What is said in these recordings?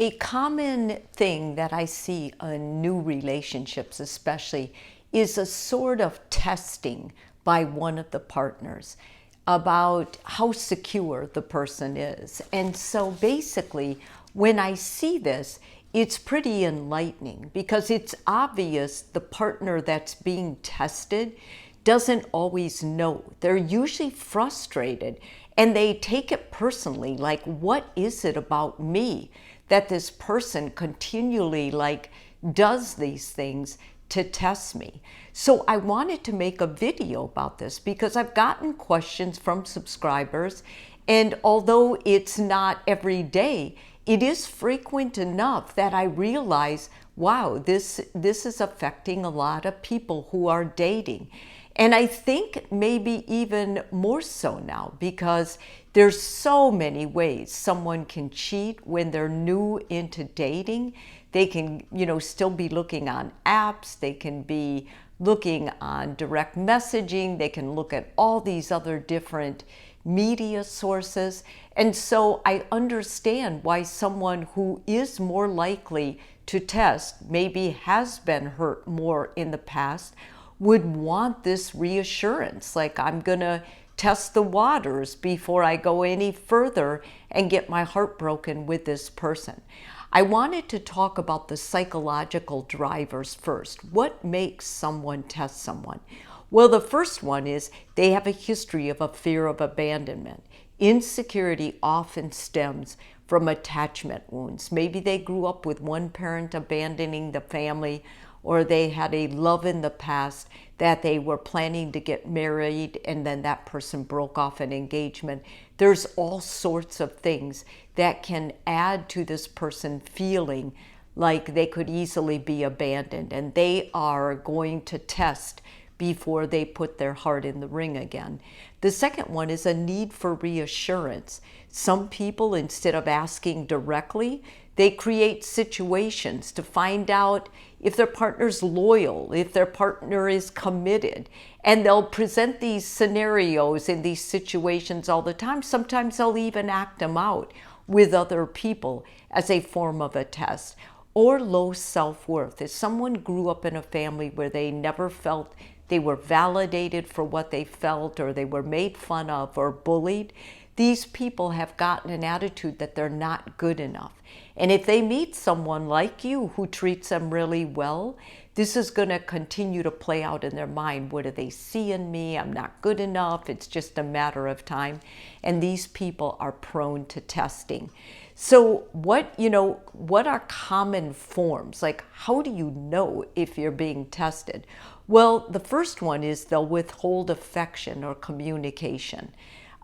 A common thing that I see in new relationships, especially, is a sort of testing by one of the partners about how secure the person is. And so basically, when I see this, it's pretty enlightening because it's obvious the partner that's being tested doesn't always know. They're usually frustrated and they take it personally, like, what is it about me that this person continually does these things to test me? So I wanted to make a video about this because I've gotten questions from subscribers, and although it's not every day, it is frequent enough that I realize, wow, this is affecting a lot of people who are dating. And I think maybe even more so now because there's so many ways someone can cheat when they're new into dating. They can, still be looking on apps. They can be looking on direct messaging. They can look at all these other different media sources. And so I understand why someone who is more likely to test, maybe has been hurt more in the past, would want this reassurance, like, I'm gonna test the waters before I go any further and get my heart broken with this person. I wanted to talk about the psychological drivers first. What makes someone test someone? Well, the first one is they have a history of a fear of abandonment. Insecurity often stems from attachment wounds. Maybe they grew up with one parent abandoning the family, or they had a love in the past that they were planning to get married and then that person broke off an engagement. There's all sorts of things that can add to this person feeling like they could easily be abandoned, and they are going to test before they put their heart in the ring again. The second one is a need for reassurance. Some people, instead of asking directly, they create situations to find out if their partner's loyal, if their partner is committed. And they'll present these scenarios in these situations all the time. Sometimes they'll even act them out with other people as a form of a test. Or low self-worth. If someone grew up in a family where they never felt they were validated for what they felt, or they were made fun of or bullied, these people have gotten an attitude that they're not good enough. And if they meet someone like you who treats them really well, this is going to continue to play out in their mind. What do they see in me? I'm not good enough. It's just a matter of time. And these people are prone to testing. So what are common forms? Like, how do you know if you're being tested? Well, the first one is they'll withhold affection or communication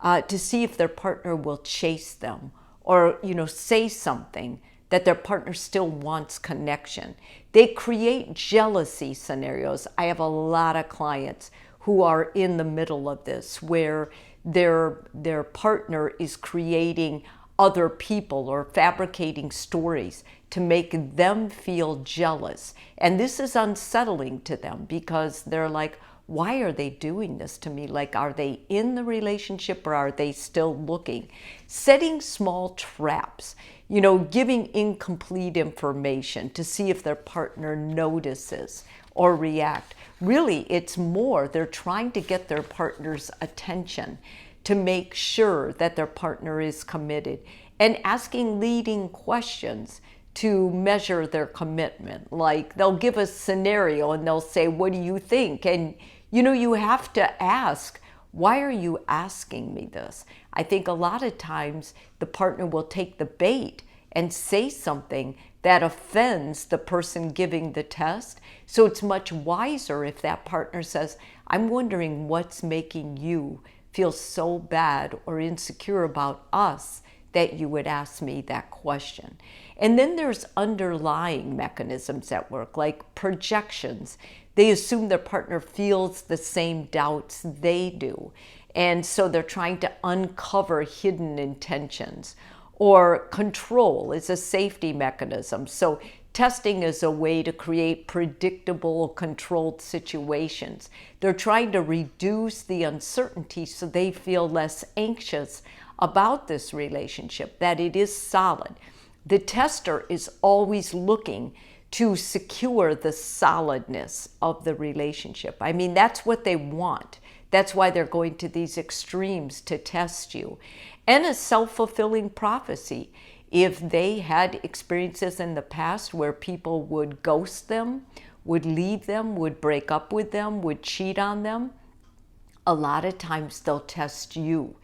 to see if their partner will chase them, or say something that their partner still wants connection. They create jealousy scenarios. I have a lot of clients who are in the middle of this, where their partner is creating other people or fabricating stories to make them feel jealous. And this is unsettling to them because they're like, why are they doing this to me? Like, are they in the relationship or are they still looking? Setting small traps, giving incomplete information to see if their partner notices or react. Really, it's more, they're trying to get their partner's attention to make sure that their partner is committed, and asking leading questions to measure their commitment. Like, they'll give a scenario and they'll say, what do you think? And you have to ask, why are you asking me this? I think a lot of times the partner will take the bait and say something that offends the person giving the test. So it's much wiser if that partner says, I'm wondering what's making you feel so bad or insecure about us that you would ask me that question. And then there's underlying mechanisms at work, like projections. They assume their partner feels the same doubts they do. And so they're trying to uncover hidden intentions. Or control is a safety mechanism. So testing is a way to create predictable, controlled situations. They're trying to reduce the uncertainty so they feel less anxious about this relationship, that it is solid. The tester is always looking to secure the solidness of the relationship. I mean, that's what they want. That's why they're going to these extremes to test you. And a self-fulfilling prophecy. If they had experiences in the past where people would ghost them, would leave them, would break up with them, would cheat on them, a lot of times they'll test you.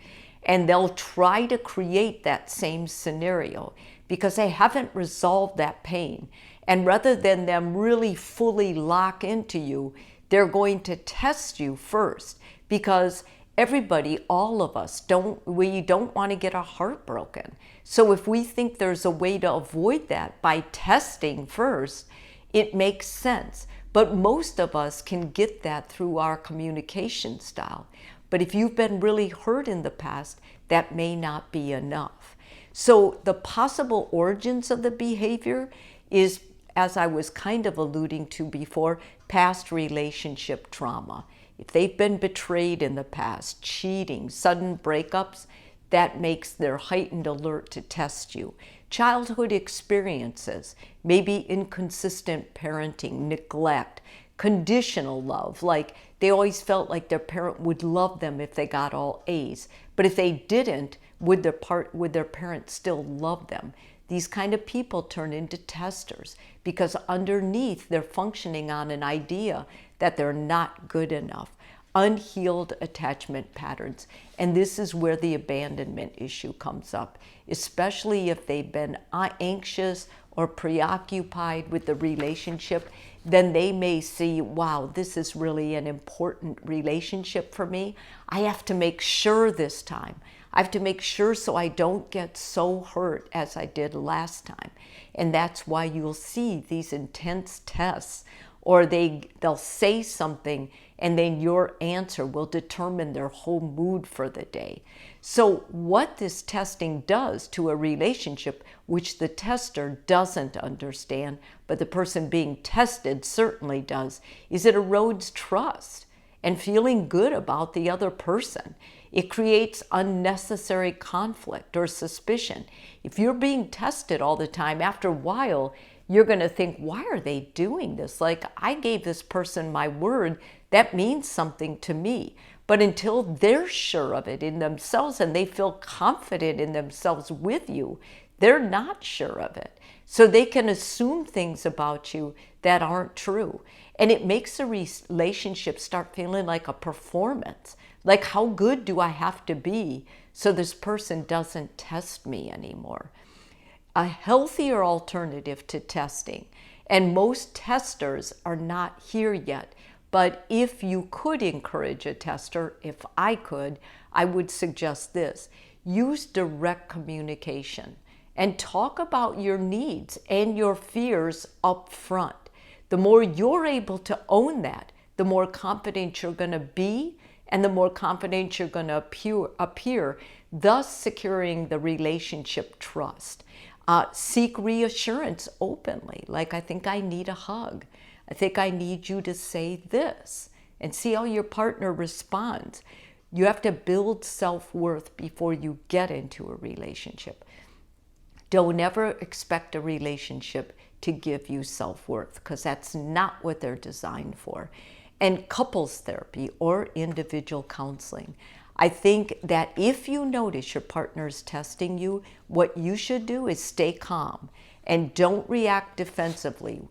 And they'll try to create that same scenario because they haven't resolved that pain. And rather than them really fully lock into you, they're going to test you first, because everybody, all of us, we don't want to get our heart broken. So if we think there's a way to avoid that by testing first, it makes sense. But most of us can get that through our communication style. But if you've been really hurt in the past, that may not be enough. So the possible origins of the behavior is, as I was kind of alluding to before, past relationship trauma. If they've been betrayed in the past, cheating, sudden breakups, that makes their heightened alert to test you. Childhood experiences, maybe inconsistent parenting, neglect, conditional love, like they always felt like their parent would love them if they got all A's. But if they didn't, would their parent still love them? These kind of people turn into testers because underneath they're functioning on an idea that they're not good enough. Unhealed attachment patterns. And this is where the abandonment issue comes up, especially if they've been anxious or preoccupied with the relationship. Then they may see, wow, this is really an important relationship for me. I have to make sure this time. I have to make sure so I don't get so hurt as I did last time. And that's why you'll see these intense tests, or they'll say something and then your answer will determine their whole mood for the day. So what this testing does to a relationship, which the tester doesn't understand, but the person being tested certainly does, is it erodes trust and feeling good about the other person. It creates unnecessary conflict or suspicion. If you're being tested all the time, after a while, you're going to think, why are they doing this? Like, I gave this person my word, that means something to me. But until they're sure of it in themselves and they feel confident in themselves with you, they're not sure of it. So they can assume things about you that aren't true. And it makes a relationship start feeling like a performance. Like, how good do I have to be so this person doesn't test me anymore? A healthier alternative to testing, and most testers are not here yet, but if you could encourage a tester, if I could, I would suggest this. Use direct communication and talk about your needs and your fears up front. The more you're able to own that, the more confident you're going to be, and the more confident you're going to appear, thus securing the relationship trust. Seek reassurance openly, like, I think I need a hug. I think I need you to say this, and see how your partner responds. You have to build self-worth before you get into a relationship. Don't ever expect a relationship to give you self-worth, because that's not what they're designed for. And couples therapy or individual counseling. I think that if you notice your partner's testing you, what you should do is stay calm and don't react defensively.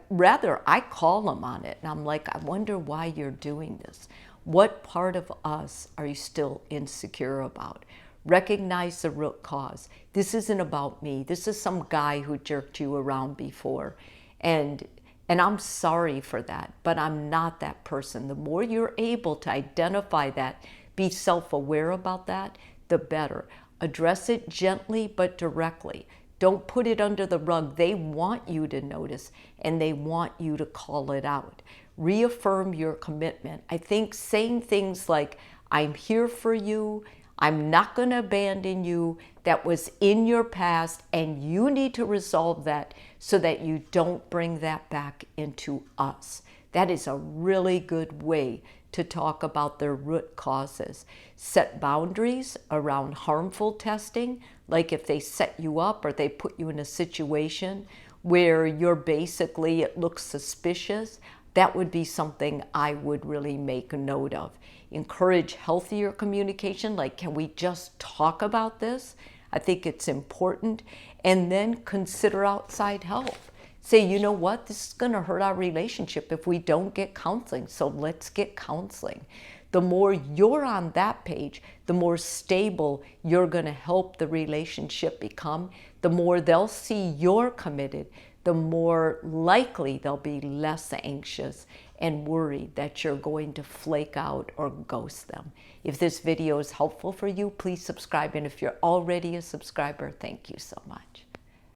Rather, I call them on it and I'm like, I wonder why you're doing this. What part of us are you still insecure about? Recognize the root cause. This isn't about me. This is some guy who jerked you around before. And I'm sorry for that, but I'm not that person. The more you're able to identify that, be self-aware about that, the better. Address it gently but directly. Don't put it under the rug. They want you to notice and they want you to call it out. Reaffirm your commitment. I think saying things like, I'm here for you, I'm not going to abandon you, that was in your past and you need to resolve that so that you don't bring that back into us. That is a really good way to talk about their root causes. Set boundaries around harmful testing, like if they set you up or they put you in a situation where it looks suspicious. That would be something I would really make a note of. Encourage healthier communication, like, can we just talk about this? I think it's important. And then consider outside help. Say, you know what, this is going to hurt our relationship if we don't get counseling, so let's get counseling. The more you're on that page, the more stable you're going to help the relationship become. The more they'll see you're committed, the more likely they'll be less anxious and worried that you're going to flake out or ghost them. If this video is helpful for you, please subscribe. And if you're already a subscriber, thank you so much.